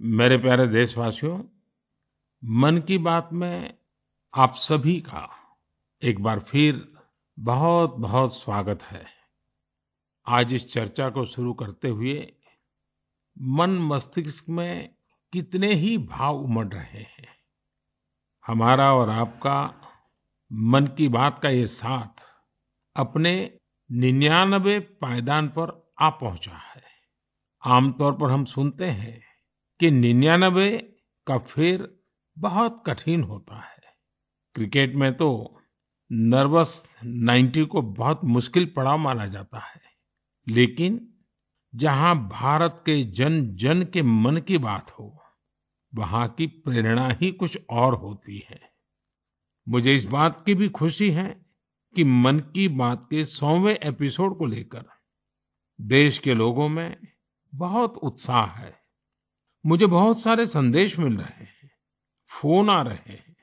मेरे प्यारे देशवासियों, मन की बात में आप सभी का एक बार फिर बहुत बहुत स्वागत है। आज इस चर्चा को शुरू करते हुए मन मस्तिष्क में कितने ही भाव उमड़ रहे हैं। हमारा और आपका मन की बात का ये साथ अपने 99 पायदान पर आ पहुंचा है। आमतौर पर हम सुनते हैं कि 99 का फेर बहुत कठिन होता है। क्रिकेट में तो नर्वस 90 को बहुत मुश्किल पड़ाव माना जाता है। लेकिन जहां भारत के जन जन के मन की बात हो, वहां की प्रेरणा ही कुछ और होती है। मुझे इस बात की भी खुशी है कि मन की बात के 100वें एपिसोड को लेकर देश के लोगों में बहुत उत्साह है। मुझे बहुत सारे संदेश मिल रहे हैं, फोन आ रहे हैं।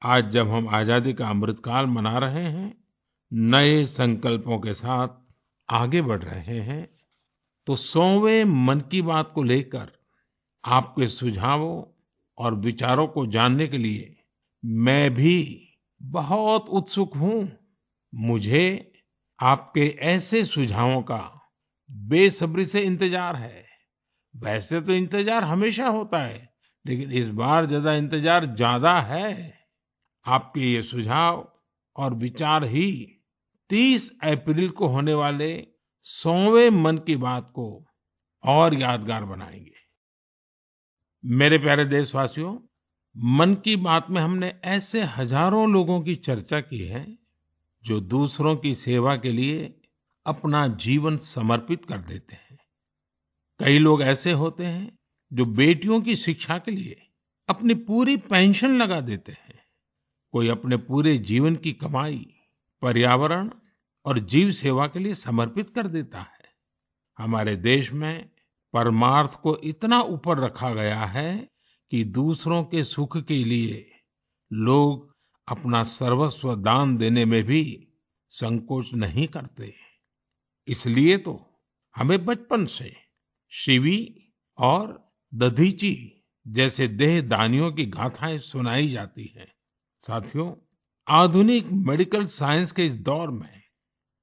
आज जब हम आजादी का अमृतकाल मना रहे हैं, नए संकल्पों के साथ आगे बढ़ रहे हैं, तो 100वें मन की बात को लेकर आपके सुझावों और विचारों को जानने के लिए मैं भी बहुत उत्सुक हूँ। मुझे आपके ऐसे सुझावों का बेसब्री से इंतजार है। वैसे तो इंतजार हमेशा होता है, लेकिन इस बार ज्यादा है। आपके ये सुझाव और विचार ही 30 अप्रैल को होने वाले 100वें मन की बात को और यादगार बनाएंगे। मेरे प्यारे देशवासियों, मन की बात में हमने ऐसे हजारों लोगों की चर्चा की है जो दूसरों की सेवा के लिए अपना जीवन समर्पित कर देते हैं। कई लोग ऐसे होते हैं जो बेटियों की शिक्षा के लिए अपनी पूरी पेंशन लगा देते हैं। कोई अपने पूरे जीवन की कमाई पर्यावरण और जीव सेवा के लिए समर्पित कर देता है। हमारे देश में परमार्थ को इतना ऊपर रखा गया है कि दूसरों के सुख के लिए लोग अपना सर्वस्व दान देने में भी संकोच नहीं करते। इसलिए तो हमें बचपन से शिवी और दधीची जैसे देहदानियों की गाथाएं सुनाई जाती हैं। साथियों, आधुनिक मेडिकल साइंस के इस दौर में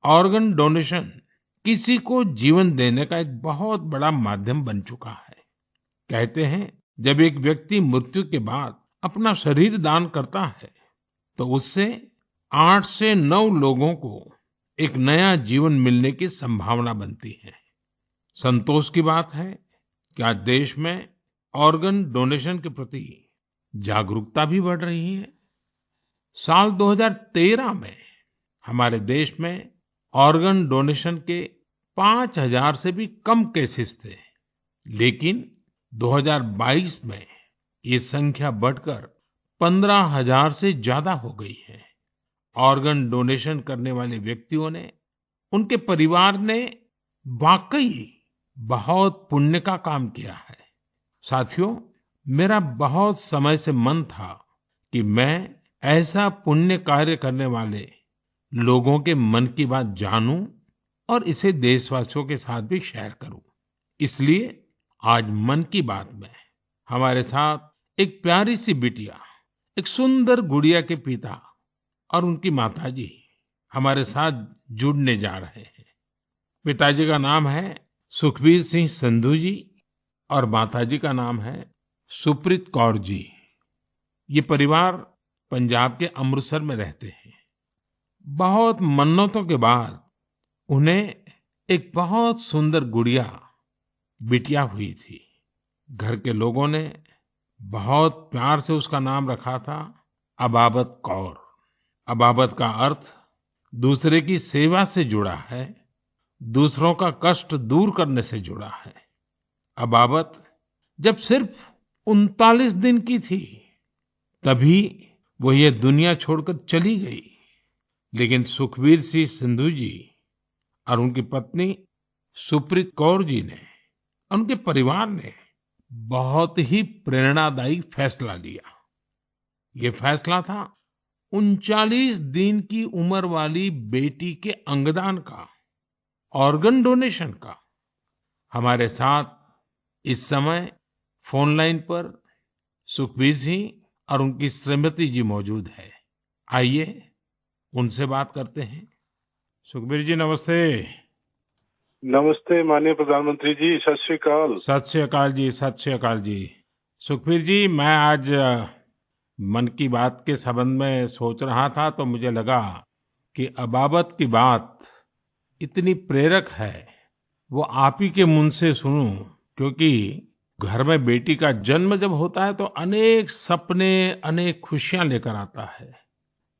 ऑर्गन डोनेशन किसी को जीवन देने का एक बहुत बड़ा माध्यम बन चुका है। कहते हैं, जब एक व्यक्ति मृत्यु के बाद अपना शरीर दान करता है, तो उससे 8 से 9 लोगों को एक नया जीवन मिलने की संभावना बनती है। संतोष की बात है कि आज देश में ऑर्गन डोनेशन के प्रति जागरूकता भी बढ़ रही है। साल 2013 में हमारे देश में ऑर्गन डोनेशन के 5000 से भी कम केसेस थे, लेकिन 2022 में ये संख्या बढ़कर 15,000 से ज्यादा हो गई है। ऑर्गन डोनेशन करने वाले व्यक्तियों ने, उनके परिवार ने वाकई बहुत पुण्य का काम किया है। साथियों, मेरा बहुत समय से मन था कि मैं ऐसा पुण्य कार्य करने वाले लोगों के मन की बात जानूं और इसे देशवासियों के साथ भी शेयर करूं। इसलिए आज मन की बात में हमारे साथ एक प्यारी सी बिटिया, एक सुंदर गुड़िया के पिता और उनकी माताजी हमारे साथ जुड़ने जा रहे हैं। पिताजी का नाम है सुखबीर सिंह संधू जी और माताजी का नाम है सुप्रीत कौर जी। ये परिवार पंजाब के अमृतसर में रहते हैं। बहुत मन्नतों के बाद उन्हें एक बहुत सुंदर गुड़िया, बिटिया हुई थी। घर के लोगों ने बहुत प्यार से उसका नाम रखा था अबाबत कौर। अबाबत का अर्थ दूसरे की सेवा से जुड़ा है, दूसरों का कष्ट दूर करने से जुड़ा है। अबाबत जब सिर्फ 39 दिन की थी, तभी वो ये दुनिया छोड़कर चली गई। लेकिन सुखबीर सिंह संधू जी और उनकी पत्नी सुप्रीत कौर जी ने, उनके परिवार ने बहुत ही प्रेरणादायी फैसला लिया। ये फैसला था 39 दिन की उम्र वाली बेटी के अंगदान का, ऑर्गन डोनेशन का। हमारे साथ इस समय फोन लाइन पर सुखबीर सिंह और उनकी श्रीमती जी मौजूद है। आइए उनसे बात करते हैं। सुखबीर जी नमस्ते। नमस्ते माननीय प्रधानमंत्री जी, सत श्री अकाल। सत श्री अकाल जी, सत श्री अकाल जी। सुखबीर जी, मैं आज मन की बात के संबंध में सोच रहा था तो मुझे लगा कि अबाबत की बात इतनी प्रेरक है, वो आप ही के मुंह से सुनूं, क्योंकि घर में बेटी का जन्म जब होता है तो अनेक सपने, अनेक खुशियां लेकर आता है।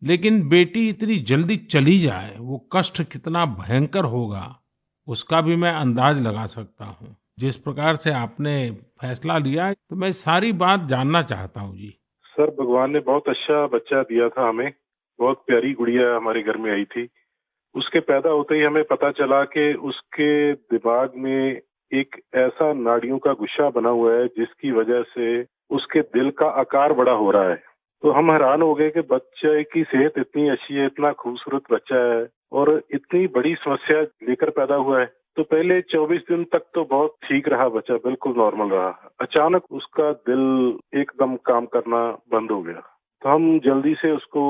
लेकिन बेटी इतनी जल्दी चली जाए, वो कष्ट कितना भयंकर होगा, उसका भी मैं अंदाज लगा सकता हूँ। जिस प्रकार से आपने फैसला लिया, तो मैं सारी बात जानना चाहता हूँ जी। सर, भगवान ने बहुत अच्छा बच्चा दिया था हमें। बहुत प्यारी गुड़िया हमारे घर में आई थी। उसके पैदा होते ही हमें पता चला कि उसके दिमाग में एक ऐसा नाड़ियों का गुच्छा बना हुआ है जिसकी वजह से उसके दिल का आकार बड़ा हो रहा है। तो हम हैरान हो गए कि बच्चे की सेहत इतनी अच्छी है, इतना खूबसूरत बच्चा है और इतनी बड़ी समस्या लेकर पैदा हुआ है। तो पहले 24 दिन तक तो बहुत ठीक रहा बच्चा, बिल्कुल नॉर्मल रहा। अचानक उसका दिल एकदम काम करना बंद हो गया। तो हम जल्दी से उसको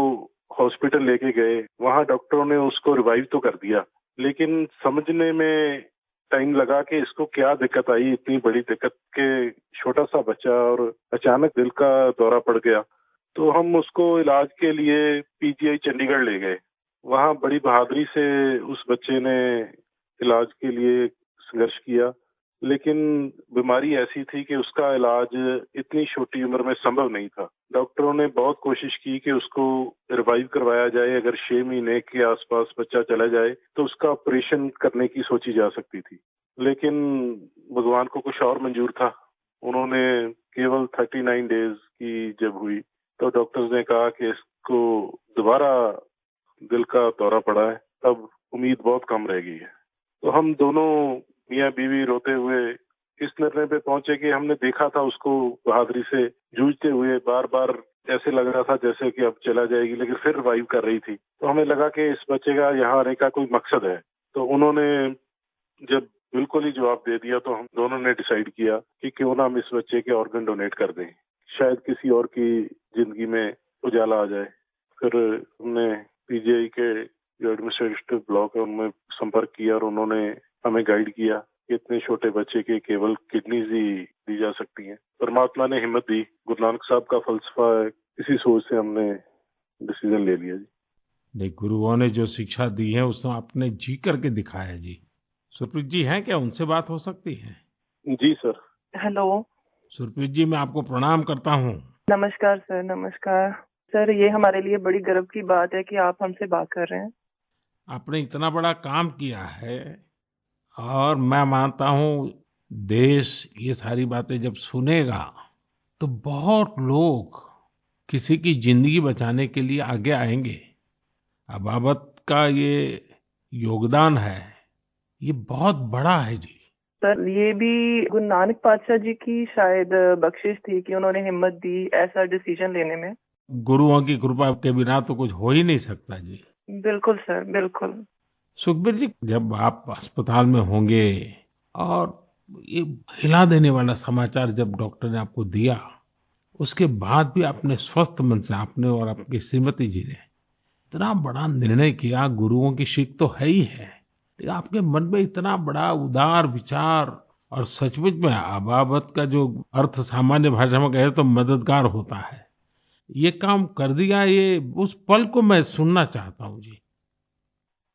हॉस्पिटल लेके गए। वहाँ डॉक्टरों ने उसको रिवाइव तो कर दिया, लेकिन समझने में टाइम लगा कि इसको क्या दिक्कत आई, इतनी बड़ी दिक्कत के छोटा सा बच्चा और अचानक दिल का दौरा पड़ गया। तो हम उसको इलाज के लिए पीजीआई चंडीगढ़ ले गए। वहाँ बड़ी बहादुरी से उस बच्चे ने इलाज के लिए संघर्ष किया, लेकिन बीमारी ऐसी थी कि उसका इलाज इतनी छोटी उम्र में संभव नहीं था। डॉक्टरों ने बहुत कोशिश की कि उसको रिवाइव करवाया जाए। अगर 6 महीने के आसपास बच्चा चला जाए तो उसका ऑपरेशन करने की सोची जा सकती थी, लेकिन भगवान को कुछ और मंजूर था। उन्होंने केवल 39 डेज की जब हुई तो डॉक्टर्स ने कहा कि इसको दोबारा दिल का दौरा पड़ा है, अब उम्मीद बहुत कम रह गई है। तो हम दोनों मियाँ बीवी रोते हुए इस निर्णय पे पहुंचे कि हमने देखा था उसको बहादुरी से जूझते हुए, बार बार ऐसे लग रहा था जैसे कि अब चला जाएगी, लेकिन फिर रिवाइव कर रही थी। तो हमें लगा कि इस बच्चे का यहाँ आने का कोई मकसद है। तो उन्होंने जब बिल्कुल ही जवाब दे दिया तो हम दोनों ने डिसाइड किया कि क्यों ना हम इस बच्चे के ऑर्गन डोनेट कर दें, शायद किसी और की जिंदगी में उजाला आ जाए। फिर हमने पीजीआई के जो एडमिनिस्ट्रेटिव ब्लॉक है उनमें संपर्क किया और उन्होंने हमें गाइड किया कि इतने छोटे बच्चे के केवल किडनीज ही दी जा सकती हैं। परमात्मा ने हिम्मत दी, गुरु नानक साहब का फलसफा है, इसी सोच से हमने डिसीजन ले लिया जी। नहीं, गुरुओं ने जो शिक्षा दी है उसको आपने जी करके दिखाया जी। सुरप्रीत जी हैं क्या? उनसे बात हो सकती है? जी सर। हेलो। सुरप्रीत जी, मैं आपको प्रणाम करता हूँ। नमस्कार सर, नमस्कार। सर, ये हमारे लिए बड़ी गर्व की बात है कि आप हमसे बात कर रहे हैं। आपने इतना बड़ा काम किया है, और मैं मानता हूँ देश ये सारी बातें जब सुनेगा तो बहुत लोग किसी की जिंदगी बचाने के लिए आगे आएंगे। अबाबत का ये योगदान है, ये बहुत बड़ा है जी। सर, ये भी गुरु नानक पातशाह जी की शायद बख्शिश थी कि उन्होंने हिम्मत दी ऐसा डिसीजन लेने में। गुरुओं की कृपा के बिना तो कुछ हो ही नहीं सकता जी। बिल्कुल सर, बिल्कुल। सुखबीर जी, जब आप अस्पताल में होंगे और ये हिला देने वाला समाचार जब डॉक्टर ने आपको दिया, उसके बाद भी आपने स्वस्थ मन से, आपने और आपकी श्रीमती जी ने इतना बड़ा निर्णय किया। गुरुओं की सीख तो है ही है, लेकिन आपके मन में इतना बड़ा उदार विचार, और सचमुच में अबाबत का जो अर्थ सामान्य भाषा में कहे तो मददगार होता है, ये काम कर दिया। ये उस पल को मैं सुनना चाहता हूँ जी।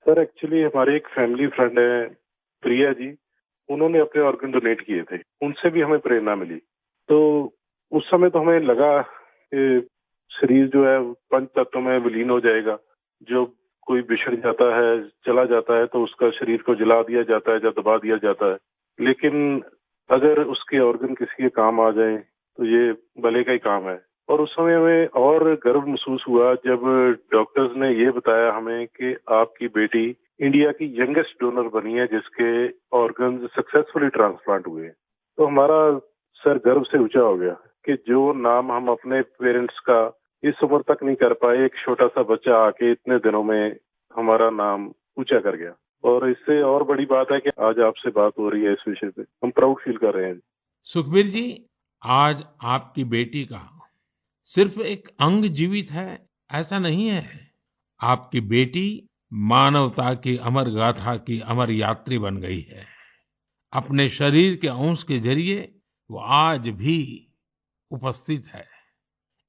सर, एक्चुअली हमारे एक फैमिली फ्रेंड है, प्रिया जी। उन्होंने अपने ऑर्गन डोनेट किए थे, उनसे भी हमें प्रेरणा मिली। तो उस समय तो हमें लगा कि शरीर जो है पंच तत्वों में विलीन हो जाएगा। जो कोई बिछड़ जाता है, चला जाता है, तो उसका शरीर को जला दिया जाता है या दबा दिया जाता है। लेकिन अगर उसके ऑर्गन किसी के काम आ जाए तो ये भले का ही काम है। और उस समय हमें और गर्व महसूस हुआ जब डॉक्टर्स ने ये बताया हमें कि आपकी बेटी इंडिया की यंगेस्ट डोनर बनी है जिसके ऑर्गन्स सक्सेसफुली ट्रांसप्लांट हुए। तो हमारा सर गर्व से ऊंचा हो गया कि जो नाम हम अपने पेरेंट्स का इस उम्र तक नहीं कर पाए, एक छोटा सा बच्चा आके इतने दिनों में हमारा नाम ऊंचा कर गया। और इससे और बड़ी बात है कि आज आपसे बात हो रही है इस विषय पे, हम प्राउड फील कर रहे हैं। सुखबीर जी, आज आपकी बेटी का सिर्फ एक अंग जीवित है ऐसा नहीं है। आपकी बेटी मानवता की अमर गाथा की अमर यात्री बन गई है। अपने शरीर के अंश के जरिए वो आज भी उपस्थित है।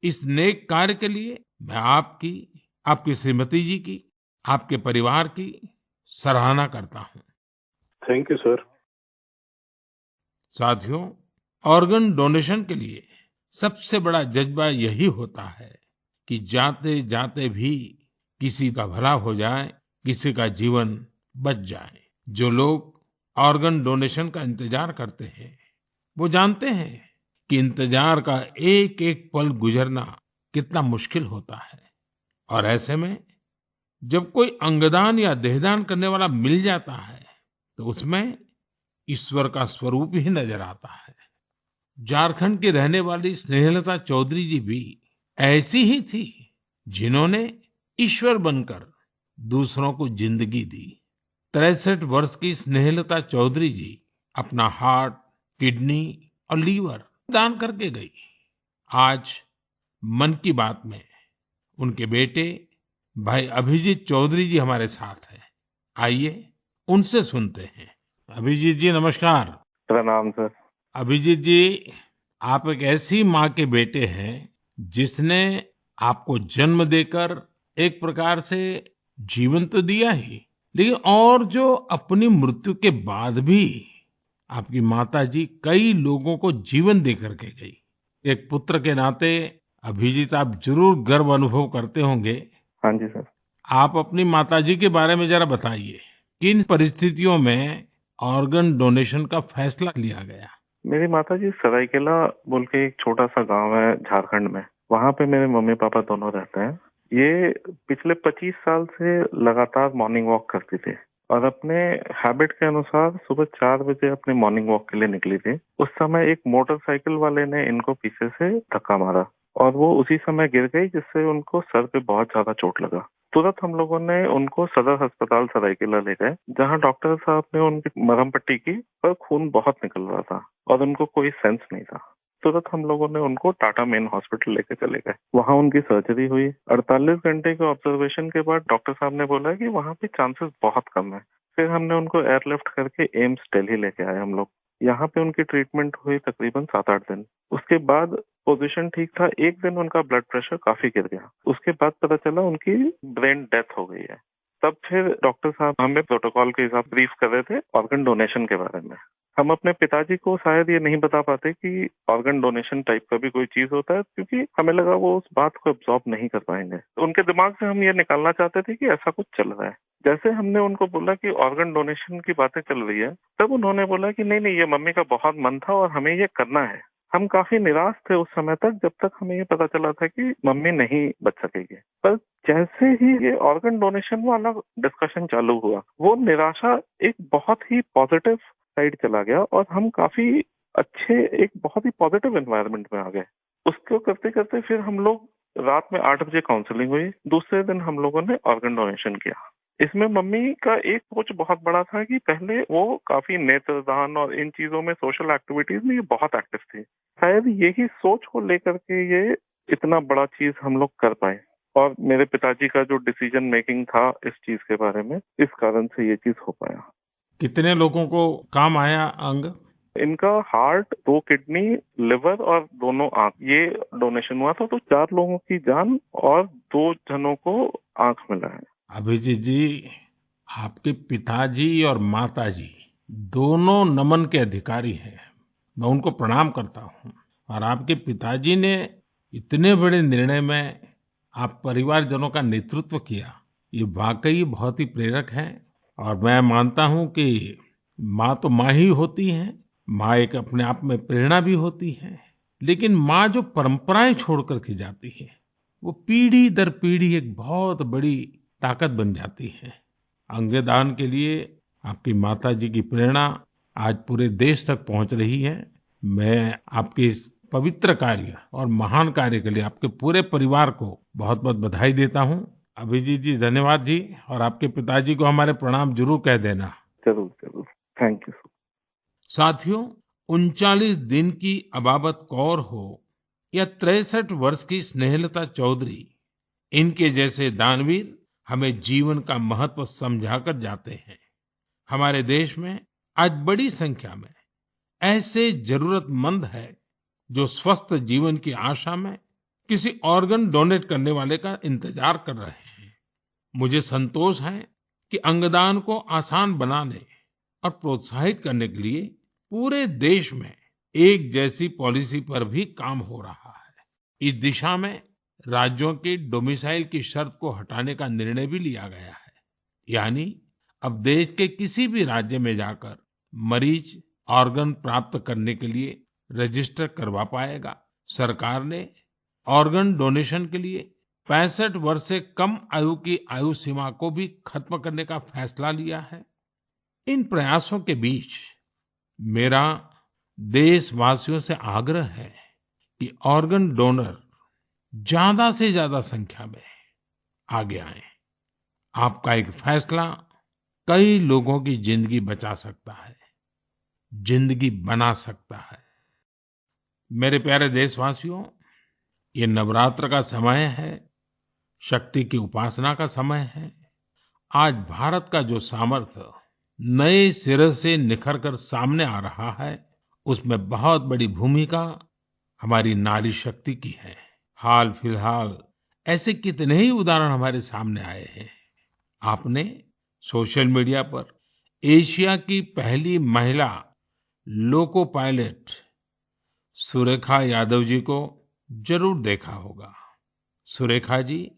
इस नेक कार्य के लिए मैं आपकी, आपकी श्रीमती जी की, आपके परिवार की सराहना करता हूँ। Thank you sir. साथियों, ऑर्गन डोनेशन के लिए सबसे बड़ा जज्बा यही होता है कि जाते जाते भी किसी का भला हो जाए, किसी का जीवन बच जाए। जो लोग ऑर्गन डोनेशन का इंतजार करते हैं, वो जानते हैं कि इंतजार का एक एक पल गुजरना कितना मुश्किल होता है। और ऐसे में जब कोई अंगदान या देहदान करने वाला मिल जाता है, तो उसमें ईश्वर का स्वरूप ही नजर आता है। झारखंड की रहने वाली स्नेहलता चौधरी जी भी ऐसी ही थी, जिन्होंने ईश्वर बनकर दूसरों को जिंदगी दी। 63 वर्ष की स्नेहलता चौधरी जी अपना हार्ट, किडनी और लीवर दान करके गई। आज मन की बात में उनके बेटे भाई अभिजीत चौधरी जी हमारे साथ हैं। आइए उनसे सुनते हैं। अभिजीत जी नमस्कार। प्रणाम सर। अभिजीत जी, आप एक ऐसी माँ के बेटे हैं जिसने आपको जन्म देकर एक प्रकार से जीवन तो दिया ही, लेकिन और जो अपनी मृत्यु के बाद भी आपकी माताजी कई लोगों को जीवन दे करके गई। एक पुत्र के नाते अभिजीत आप जरूर गर्व अनुभव करते होंगे। हाँ जी सर। आप अपनी माताजी के बारे में जरा बताइए, किन परिस्थितियों में ऑर्गन डोनेशन का फैसला लिया गया? मेरी माताजी सरायकेला बोल के एक छोटा सा गांव है झारखंड में, वहाँ पे मेरे मम्मी पापा दोनों रहते हैं। ये पिछले 25 साल से लगातार मॉर्निंग वॉक करती थी और अपने हैबिट के अनुसार सुबह 4 बजे अपने मॉर्निंग वॉक के लिए निकली थी। उस समय एक मोटरसाइकिल वाले ने इनको पीछे से धक्का मारा और वो उसी समय गिर गई, जिससे उनको सर पे बहुत ज्यादा चोट लगा। तुरंत हम लोगों ने उनको सदर अस्पताल सरायकेला ले गए, जहाँ डॉक्टर साहब ने उनकी मरहम पट्टी की, पर खून बहुत निकल रहा था और उनको कोई सेंस नहीं था। तुरंत हम लोगों ने उनको टाटा मेन हॉस्पिटल लेके चले गए। वहाँ उनकी सर्जरी हुई। 48 घंटे के ऑब्जर्वेशन के बाद डॉक्टर साहब ने बोला कि वहाँ पे चांसेस बहुत कम है। फिर हमने उनको एयरलिफ्ट करके एम्स दिल्ली लेके आए हम लोग। यहाँ पे उनकी ट्रीटमेंट हुई तकरीबन 7-8 दिन। उसके बाद पोजीशन ठीक था। एक दिन उनका ब्लड प्रेशर काफी गिर गया। उसके बाद पता चला उनकी ब्रेन डेथ हो गई है। तब फिर डॉक्टर साहब हमें प्रोटोकॉल के हिसाब ब्रीफ कर रहे थे ऑर्गन डोनेशन के बारे में। हम अपने पिताजी को शायद ये नहीं बता पाते कि ऑर्गन डोनेशन टाइप का भी कोई चीज होता है, क्योंकि हमें लगा वो उस बात को एब्जॉर्ब नहीं कर पाएंगे। उनके दिमाग से हम ये निकालना चाहते थे कि ऐसा कुछ चल रहा है। जैसे हमने उनको बोला कि ऑर्गन डोनेशन की बातें चल रही है, तब उन्होंने बोला कि नहीं नहीं, ये मम्मी का बहुत मन था और हमें ये करना है। हम काफी निराश थे उस समय तक, जब तक हमें ये पता चला था कि मम्मी नहीं बच सकेगी। पर जैसे ही ये ऑर्गन डोनेशन वाला डिस्कशन चालू हुआ, वो निराशा एक बहुत ही पॉजिटिव साइड चला गया और हम काफी अच्छे, एक बहुत ही पॉजिटिव एनवायरनमेंट में आ गए। उसको करते करते फिर हम लोग रात में 8 बजे काउंसलिंग हुई। दूसरे दिन हम लोगों ने ऑर्गन डोनेशन किया। इसमें मम्मी का एक सोच बहुत बड़ा था कि पहले वो काफी नेत्रदान और इन चीजों में, सोशल एक्टिविटीज में ये बहुत एक्टिव थी। शायद यही सोच को लेकर के ये इतना बड़ा चीज हम लोग कर पाए। और मेरे पिताजी का जो डिसीजन मेकिंग था इस चीज के बारे में, इस कारण से ये चीज हो पाया। कितने लोगों को काम आया अंग? इनका हार्ट, 2 किडनी, लिवर और दोनों आंख, ये डोनेशन हुआ था। तो 4 लोगों की जान और 2 जनों को आंख मिला है। अभिजीत जी, आपके पिताजी और माताजी दोनों नमन के अधिकारी हैं। मैं उनको प्रणाम करता हूँ। और आपके पिताजी ने इतने बड़े निर्णय में आप परिवारजनों का नेतृत्व किया, ये वाकई बहुत ही प्रेरक है। और मैं मानता हूँ कि माँ तो माँ ही होती है, माँ एक अपने आप में प्रेरणा भी होती है, लेकिन माँ जो परंपराएं छोड़ करके जाती है, वो पीढ़ी दर पीढ़ी एक बहुत बड़ी ताकत बन जाती है। अंगदान के लिए आपकी माताजी की प्रेरणा आज पूरे देश तक पहुंच रही है। मैं आपके इस पवित्र कार्य और महान कार्य के लिए आपके पूरे परिवार को बहुत बहुत बधाई देता हूं। अभिजीत जी धन्यवाद जी, और आपके पिताजी को हमारे प्रणाम जरूर कह देना। जरूर जरूर, थैंक यू। साथियों, 39 दिन की अबाबत कौर हो या 63 वर्ष की स्नेहलता चौधरी, इनके जैसे दानवीर हमें जीवन का महत्व समझाकर जाते हैं। हमारे देश में आज बड़ी संख्या में ऐसे जरूरतमंद है जो स्वस्थ जीवन की आशा में किसी ऑर्गन डोनेट करने वाले का इंतजार कर रहे हैं। मुझे संतोष है कि अंगदान को आसान बनाने और प्रोत्साहित करने के लिए पूरे देश में एक जैसी पॉलिसी पर भी काम हो रहा है। इस दिशा में राज्यों की डोमिसाइल की शर्त को हटाने का निर्णय भी लिया गया है। यानी अब देश के किसी भी राज्य में जाकर मरीज ऑर्गन प्राप्त करने के लिए रजिस्टर करवा पाएगा। सरकार ने ऑर्गन डोनेशन के लिए 65 वर्ष से कम आयु की आयु सीमा को भी खत्म करने का फैसला लिया है। इन प्रयासों के बीच मेरा देशवासियों से आग्रह है कि ऑर्गन डोनर ज्यादा से ज्यादा संख्या में आगे आएं। आपका एक फैसला कई लोगों की जिंदगी बचा सकता है, जिंदगी बना सकता है। मेरे प्यारे देशवासियों, ये नवरात्र का समय है, शक्ति की उपासना का समय है। आज भारत का जो सामर्थ्य नए सिरे से निखर कर सामने आ रहा है, उसमें बहुत बड़ी भूमिका हमारी नारी शक्ति की है। हाल फिलहाल ऐसे कितने ही उदाहरण हमारे सामने आए हैं। आपने सोशल मीडिया पर एशिया की पहली महिला लोको पायलट सुरेखा यादव जी को जरूर देखा होगा। सुरेखा जी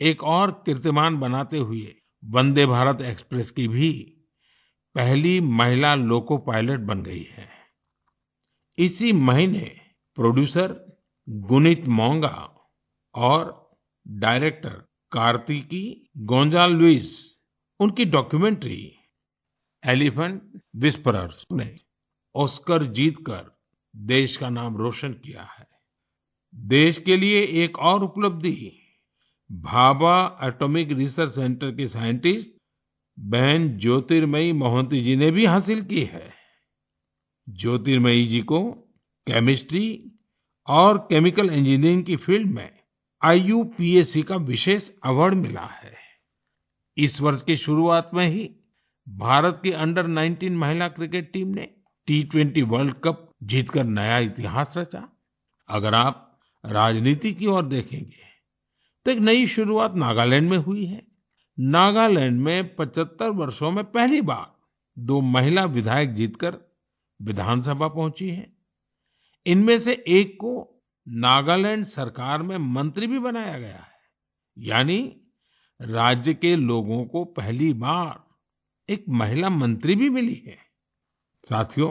एक और कीर्तिमान बनाते हुए वंदे भारत एक्सप्रेस की भी पहली महिला लोको पायलट बन गई है। इसी महीने प्रोड्यूसर गुनीत मोंगा और डायरेक्टर कार्तिकी गोंजाल्विस, उनकी डॉक्यूमेंट्री एलिफेंट विस्परर्स ने ऑस्कर जीतकर देश का नाम रोशन किया है। देश के लिए एक और उपलब्धि भाभा एटॉमिक रिसर्च सेंटर की साइंटिस्ट बहन ज्योतिर्मयी मोहंती जी ने भी हासिल की है। ज्योतिर्मयी जी को केमिस्ट्री और केमिकल इंजीनियरिंग की फील्ड में IUPAC का विशेष अवार्ड मिला है। इस वर्ष की शुरुआत में ही भारत की अंडर-19 महिला क्रिकेट टीम ने T20 वर्ल्ड कप जीतकर नया इतिहास रचा। अगर आप राजनीति की ओर देखेंगे तो एक नई शुरुआत नागालैंड में हुई है। नागालैंड में 75 वर्षों में पहली बार 2 महिला विधायक जीतकर विधानसभा पहुंची हैं। इनमें से एक को नागालैंड सरकार में मंत्री भी बनाया गया है। यानी राज्य के लोगों को पहली बार एक महिला मंत्री भी मिली है। साथियों,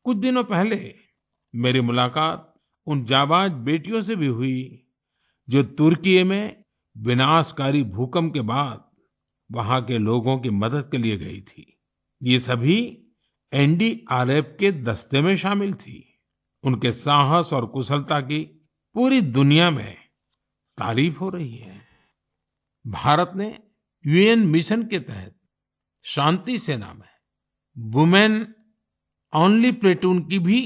कुछ दिनों पहले मेरी मुलाकात उन जाबाज बेटियों से भी हुई जो तुर्की में विनाशकारी भूकंप के बाद वहां के लोगों की मदद के लिए गई थी। ये सभी NDRF के दस्ते में शामिल थी। उनके साहस और कुशलता की पूरी दुनिया में तारीफ हो रही है। भारत ने UN मिशन के तहत शांति सेना में वुमेन ओनली प्लेटून की भी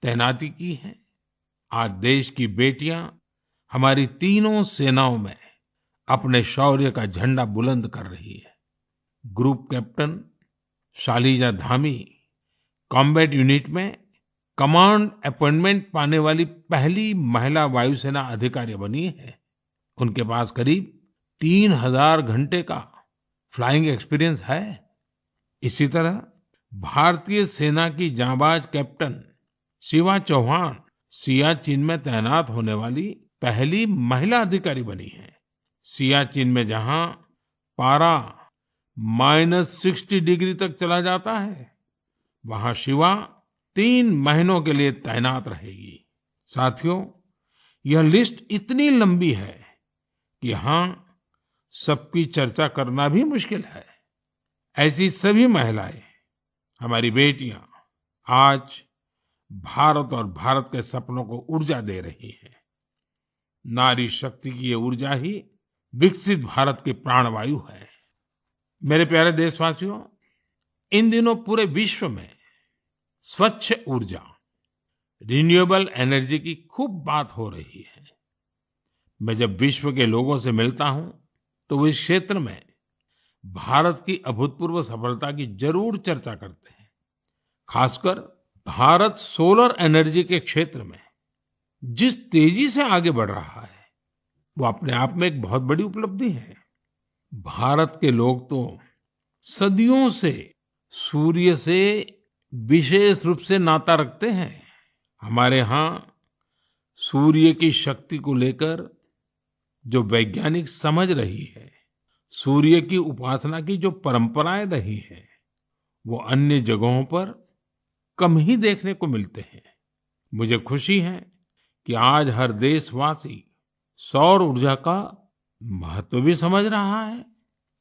तैनाती की है। आज देश की बेटियां हमारी तीनों सेनाओं में अपने शौर्य का झंडा बुलंद कर रही है। Group captain Shalija Dhami combat unit में कमांड अपॉइंटमेंट पाने वाली पहली महिला वायुसेना अधिकारी बनी है। उनके पास करीब 3000 घंटे का फ्लाइंग एक्सपीरियंस है। इसी तरह भारतीय सेना की जांबाज कैप्टन शिवा चौहान सियाचिन में तैनात होने वाली पहली महिला अधिकारी बनी है। सियाचिन में जहां पारा -60 डिग्री तक चला जाता है, वहां शिवा 3 महीनों के लिए तैनात रहेगी। साथियों, यह लिस्ट इतनी लंबी है कि यहाँ सबकी चर्चा करना भी मुश्किल है। ऐसी सभी महिलाएं, हमारी बेटियां आज भारत और भारत के सपनों को ऊर्जा दे रही हैं। नारी शक्ति की ये ऊर्जा ही विकसित भारत की प्राणवायु है। मेरे प्यारे देशवासियों, इन दिनों पूरे विश्व में स्वच्छ ऊर्जा रिन्यूएबल एनर्जी की खूब बात हो रही है। मैं जब विश्व के लोगों से मिलता हूं तो वो इस क्षेत्र में भारत की अभूतपूर्व सफलता की जरूर चर्चा करते हैं। खासकर भारत सोलर एनर्जी के क्षेत्र में जिस तेजी से आगे बढ़ रहा है वो अपने आप में एक बहुत बड़ी उपलब्धि है। भारत के लोग तो सदियों से सूर्य से विशेष रूप से नाता रखते हैं। हमारे यहाँ सूर्य की शक्ति को लेकर जो वैज्ञानिक समझ रही है, सूर्य की उपासना की जो परंपराएं रही है, वो अन्य जगहों पर कम ही देखने को मिलते हैं। मुझे खुशी है कि आज हर देशवासी सौर ऊर्जा का महत्व भी समझ रहा है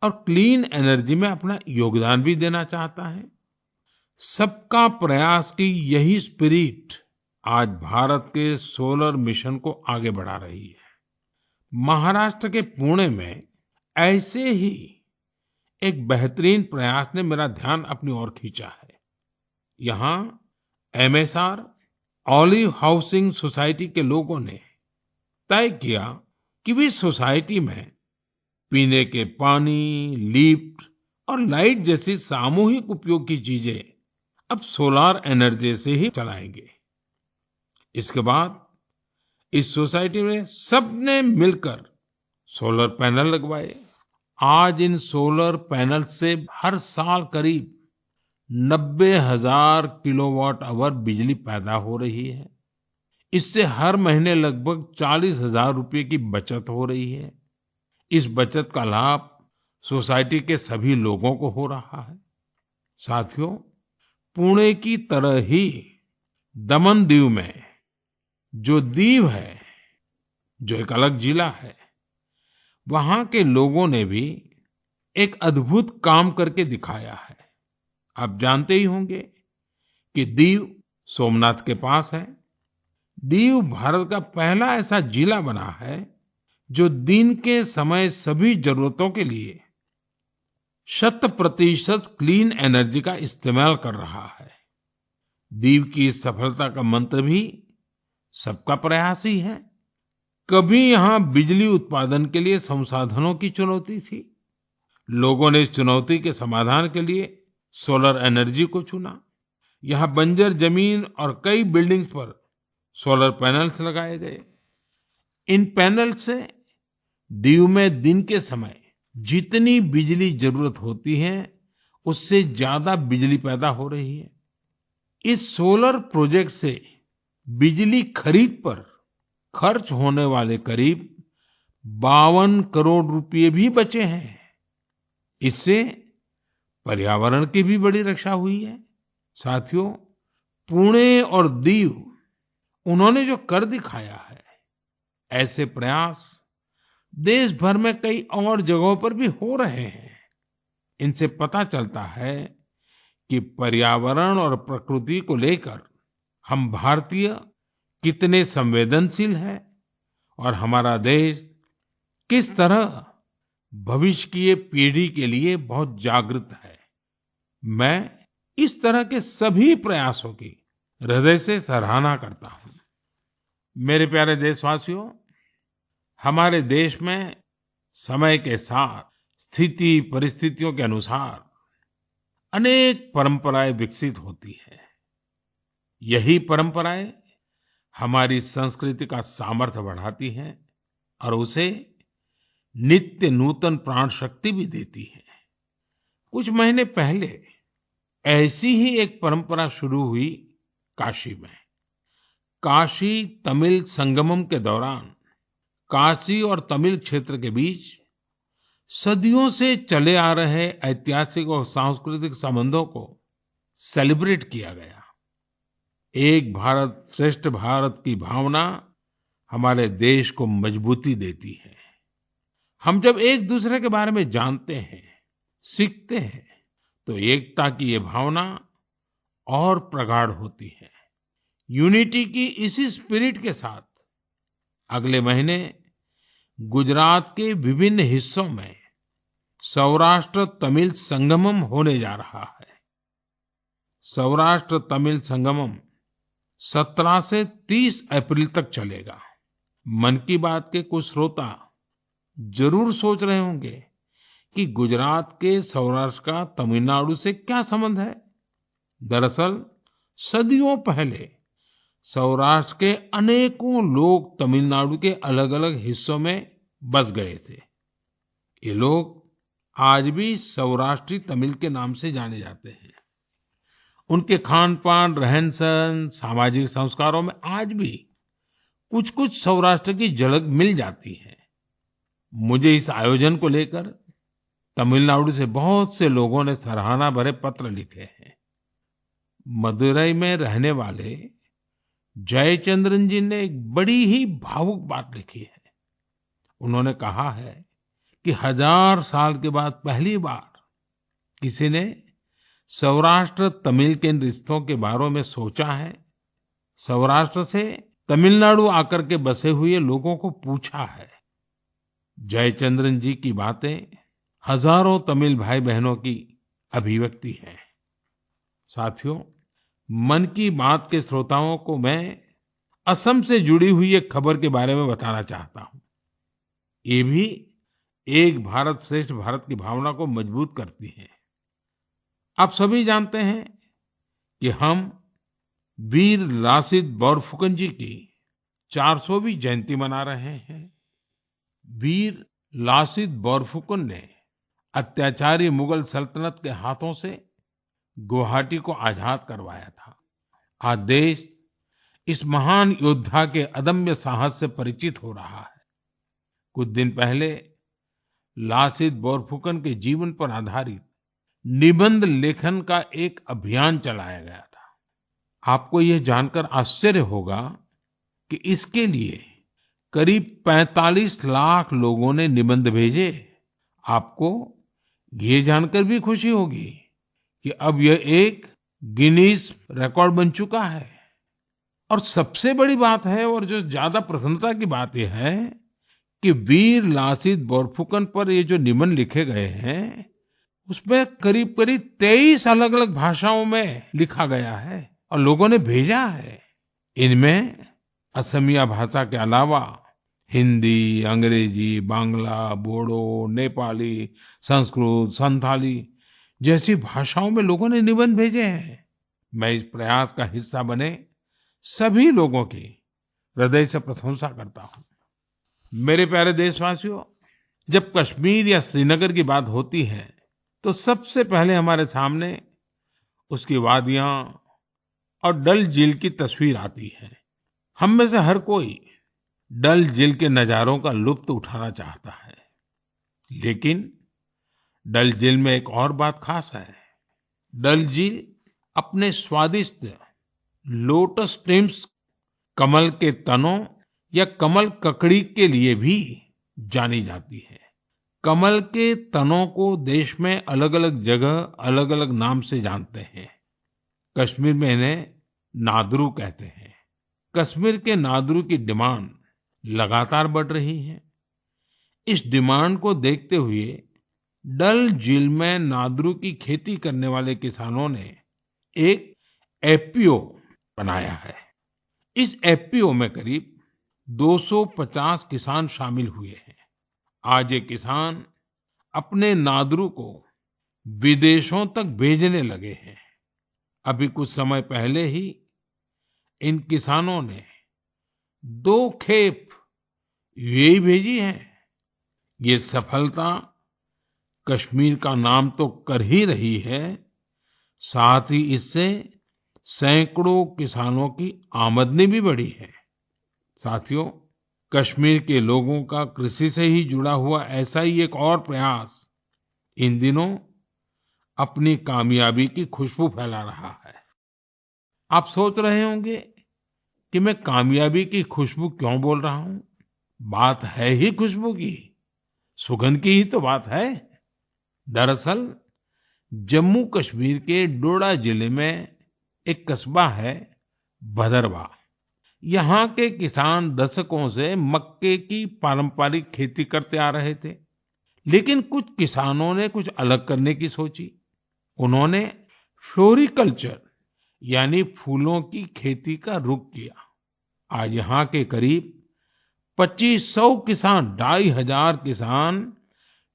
और क्लीन एनर्जी में अपना योगदान भी देना चाहता है। सबका प्रयास की यही स्पिरिट आज भारत के सोलर मिशन को आगे बढ़ा रही है। महाराष्ट्र के पुणे में ऐसे ही एक बेहतरीन प्रयास ने मेरा ध्यान अपनी ओर खींचा है। यहाँ एमएसआर ऑलिव हाउसिंग सोसाइटी के लोगों ने तय किया कि वे सोसाइटी में पीने के पानी, लिफ्ट और लाइट जैसी सामूहिक उपयोग की चीजें अब सोलार एनर्जी से ही चलाएंगे। इसके बाद इस सोसाइटी में सबने मिलकर सोलर पैनल लगवाए। आज इन सोलर पैनल से हर साल करीब 90,000 किलोवाट आवर बिजली पैदा हो रही है। इससे हर महीने लगभग 40,000 रुपए की बचत हो रही है। इस बचत का लाभ सोसाइटी के सभी लोगों को हो रहा है। साथियों, पुणे की तरह ही दमन दीव में जो दीव है, जो एक अलग जिला है, वहां के लोगों ने भी एक अद्भुत काम करके दिखाया है। आप जानते ही होंगे कि दीव सोमनाथ के पास है। दीव भारत का पहला ऐसा जिला बना है जो दिन के समय सभी जरूरतों के लिए 100% क्लीन एनर्जी का इस्तेमाल कर रहा है। दीव की इस सफलता का मंत्र भी सबका प्रयास ही है। कभी यहाँ बिजली उत्पादन के लिए संसाधनों की चुनौती थी। लोगों ने इस चुनौती के समाधान के लिए सोलर एनर्जी को चुना। यहाँ बंजर जमीन और कई बिल्डिंग्स पर सोलर पैनल्स लगाए गए। इन पैनल से दीव में दिन के समय जितनी बिजली जरूरत होती है उससे ज्यादा बिजली पैदा हो रही है। इस सोलर प्रोजेक्ट से बिजली खरीद पर खर्च होने वाले करीब 52 करोड़ रुपए भी बचे हैं। इससे पर्यावरण की भी बड़ी रक्षा हुई है। साथियों, पुणे और दीव उन्होंने जो कर दिखाया है, ऐसे प्रयास देश भर में कई और जगहों पर भी हो रहे हैं। इनसे पता चलता है कि पर्यावरण और प्रकृति को लेकर हम भारतीय कितने संवेदनशील हैं और हमारा देश किस तरह भविष्य की पीढ़ी के लिए बहुत जागृत है। मैं इस तरह के सभी प्रयासों की हृदय से सराहना करता हूं। मेरे प्यारे देशवासियों, हमारे देश में समय के साथ स्थिति परिस्थितियों के अनुसार अनेक परंपराएं विकसित होती है। यही परंपराएं हमारी संस्कृति का सामर्थ्य बढ़ाती हैं और उसे नित्य नूतन प्राण शक्ति भी देती है। कुछ महीने पहले ऐसी ही एक परंपरा शुरू हुई काशी में। काशी तमिल संगमम के दौरान काशी और तमिल क्षेत्र के बीच सदियों से चले आ रहे ऐतिहासिक और सांस्कृतिक संबंधों को सेलिब्रेट किया गया। एक भारत श्रेष्ठ भारत की भावना हमारे देश को मजबूती देती है। हम जब एक दूसरे के बारे में जानते हैं, सीखते हैं, तो एकता की ये भावना और प्रगाढ़ होती है। यूनिटी की इसी स्पिरिट के साथ अगले महीने गुजरात के विभिन्न हिस्सों में सौराष्ट्र तमिल संगमम होने जा रहा है। सौराष्ट्र तमिल संगमम 17 से 30 अप्रैल तक चलेगा। मन की बात के कुछ श्रोता जरूर सोच रहे होंगे कि गुजरात के सौराष्ट्र का तमिलनाडु से क्या संबंध है। दरअसल सदियों पहले सौराष्ट्र के अनेकों लोग तमिलनाडु के अलग-अलग हिस्सों में बस गए थे। ये लोग आज भी सौराष्ट्री तमिल के नाम से जाने जाते हैं। उनके खान-पान, रहन-सहन, सामाजिक संस्कारों में आज भी कुछ-कुछ सौराष्ट्र की झलक मिल जाती है। मुझे इस आयोजन को लेकर तमिलनाडु से बहुत से लोगों ने सराहना भरे पत्र लिखे हैं। मदुरई में रहने वाले जयचंद्रन जी ने एक बड़ी ही भावुक बात लिखी है। उन्होंने कहा है कि 1000 साल के बाद पहली बार किसी ने सौराष्ट्र तमिल के रिश्तों के बारे में सोचा है। सौराष्ट्र से तमिलनाडु आकर के बसे हुए लोगों को पूछा है। जयचंद्रन जी की बातें हजारों तमिल भाई बहनों की अभिव्यक्ति है। साथियों, मन की बात के श्रोताओं को मैं असम से जुड़ी हुई एक खबर के बारे में बताना चाहता हूँ। ये भी एक भारत श्रेष्ठ भारत की भावना को मजबूत करती है। आप सभी जानते हैं कि हम वीर लासित बोरफुकन जी की 400वीं जयंती मना रहे हैं। वीर लासित बोरफुकन ने अत्याचारी मुगल सल्तनत के हाथों से गुवाहाटी को आजाद करवाया था। आज देश इस महान योद्धा के अदम्य साहस से परिचित हो रहा है। कुछ दिन पहले लासित बोरफुकन के जीवन पर आधारित निबंध लेखन का एक अभियान चलाया गया था। आपको यह जानकर आश्चर्य होगा कि इसके लिए करीब 45 लाख लोगों ने निबंध भेजे। आपको ये जानकर भी खुशी होगी कि अब यह एक गिनीज रिकॉर्ड बन चुका है। और सबसे बड़ी बात है, और जो ज्यादा प्रसन्नता की बात यह है कि वीर लासित बोरफुकन पर ये जो निबंध लिखे गए हैं, उसमें करीब करीब 23 अलग अलग भाषाओं में लिखा गया है और लोगों ने भेजा है। इनमें असमिया भाषा के अलावा हिंदी, अंग्रेजी, बांग्ला, बोडो, नेपाली, संस्कृत, संथाली जैसी भाषाओं में लोगों ने निबंध भेजे हैं। मैं इस प्रयास का हिस्सा बने सभी लोगों की हृदय से प्रशंसा करता हूँ। मेरे प्यारे देशवासियों, जब कश्मीर या श्रीनगर की बात होती है तो सबसे पहले हमारे सामने उसकी वादियां और डल झील की तस्वीर आती है। हम में से हर कोई डल झील के नजारों का लुत्फ उठाना चाहता है, लेकिन डल झील में एक और बात खास है। डल झील अपने स्वादिष्ट लोटस स्टेम्स, कमल के तनों या कमल ककड़ी के लिए भी जानी जाती है। कमल के तनों को देश में अलग अलग जगह अलग अलग नाम से जानते हैं। कश्मीर में इन्हें नादरू कहते हैं। कश्मीर के नादरू की डिमांड लगातार बढ़ रही है। इस डिमांड को देखते हुए डल झील में नादरू की खेती करने वाले किसानों ने एक एफपीओ बनाया है। इस एफपीओ में करीब 250 किसान शामिल हुए हैं। आज ये किसान अपने नादरू को विदेशों तक भेजने लगे हैं। अभी कुछ समय पहले ही इन किसानों ने 2 खेप यूएई भेजी है। ये सफलता कश्मीर का नाम तो कर ही रही है, साथ ही इससे सैकड़ों किसानों की आमदनी भी बढ़ी है। साथियों, कश्मीर के लोगों का कृषि से ही जुड़ा हुआ ऐसा ही एक और प्रयास इन दिनों अपनी कामयाबी की खुशबू फैला रहा है। आप सोच रहे होंगे कि मैं कामयाबी की खुशबू क्यों बोल रहा हूं। बात है ही खुशबू की, सुगंध की ही तो बात है। दरअसल जम्मू कश्मीर के डोडा जिले में एक कस्बा है भदरवा। यहाँ के किसान दशकों से मक्के की पारंपरिक खेती करते आ रहे थे, लेकिन कुछ किसानों ने कुछ अलग करने की सोची। उन्होंने फ्लोरिकल्चर यानी फूलों की खेती का रुख किया। आज यहाँ के करीब 2500 किसान, 2500 किसान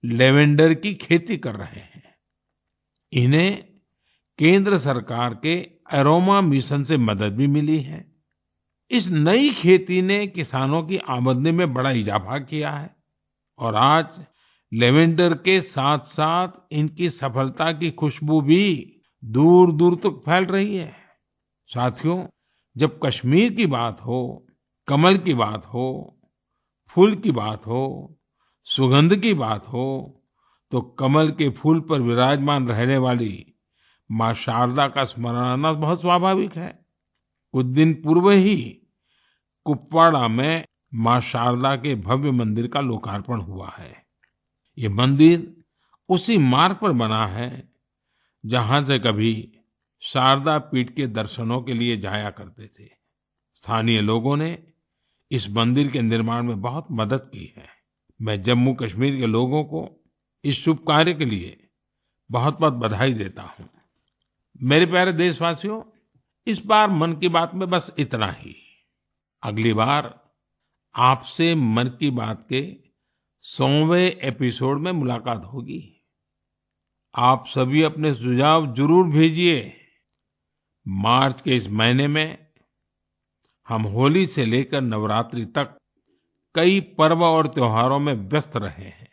लेवेंडर की खेती कर रहे हैं। इन्हें केंद्र सरकार के अरोमा मिशन से मदद भी मिली है। इस नई खेती ने किसानों की आमदनी में बड़ा इजाफा किया है और आज लेवेंडर के साथ-साथ इनकी सफलता की खुशबू भी दूर-दूर तक फैल रही है। साथियों, जब कश्मीर की बात हो, कमल की बात हो, फूल की बात हो, सुगंध की बात हो, तो कमल के फूल पर विराजमान रहने वाली माँ शारदा का स्मरण आना बहुत स्वाभाविक है। कुछ दिन पूर्व ही कुपवाड़ा में माँ शारदा के भव्य मंदिर का लोकार्पण हुआ है। ये मंदिर उसी मार्ग पर बना है जहां से कभी शारदा पीठ के दर्शनों के लिए जाया करते थे। स्थानीय लोगों ने इस मंदिर के निर्माण में बहुत मदद की है। मैं जम्मू कश्मीर के लोगों को इस शुभ कार्य के लिए बहुत-बहुत बधाई देता हूँ। मेरे प्यारे देशवासियों, इस बार मन की बात में बस इतना ही। अगली बार आपसे मन की बात के 100वें एपिसोड में मुलाकात होगी। आप सभी अपने सुझाव जरूर भेजिए। मार्च के इस महीने में हम होली से लेकर नवरात्रि तक कई पर्व और त्योहारों में व्यस्त रहे हैं।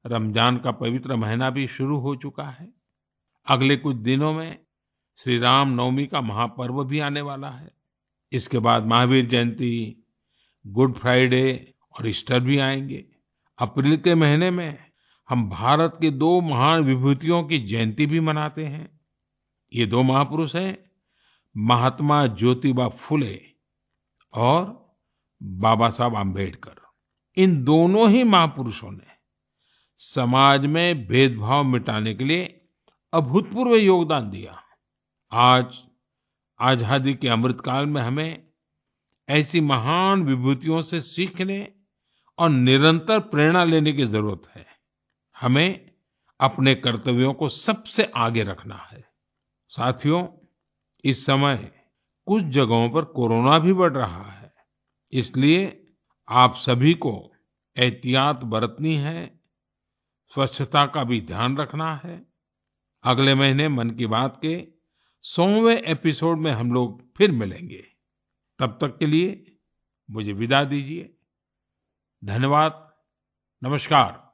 रमजान का पवित्र महीना भी शुरू हो चुका है। अगले कुछ दिनों में श्री राम नवमी का महापर्व भी आने वाला है। इसके बाद महावीर जयंती, गुड फ्राइडे और ईस्टर भी आएंगे। अप्रैल के महीने में हम भारत के दो महान विभूतियों की जयंती भी मनाते हैं। ये दो महापुरुष हैं महात्मा ज्योतिबा फुले और बाबा साहब आम्बेडकर। इन दोनों ही महापुरुषों ने समाज में भेदभाव मिटाने के लिए अभूतपूर्व योगदान दिया। आज आजादी के अमृतकाल में हमें ऐसी महान विभूतियों से सीखने और निरंतर प्रेरणा लेने की जरूरत है। हमें अपने कर्तव्यों को सबसे आगे रखना है। साथियों, इस समय कुछ जगहों पर कोरोना भी बढ़ रहा है, इसलिए आप सभी को एहतियात बरतनी है, स्वच्छता का भी ध्यान रखना है। अगले महीने मन की बात के 100वें एपिसोड में हम लोग फिर मिलेंगे। तब तक के लिए मुझे विदा दीजिए। धन्यवाद। नमस्कार।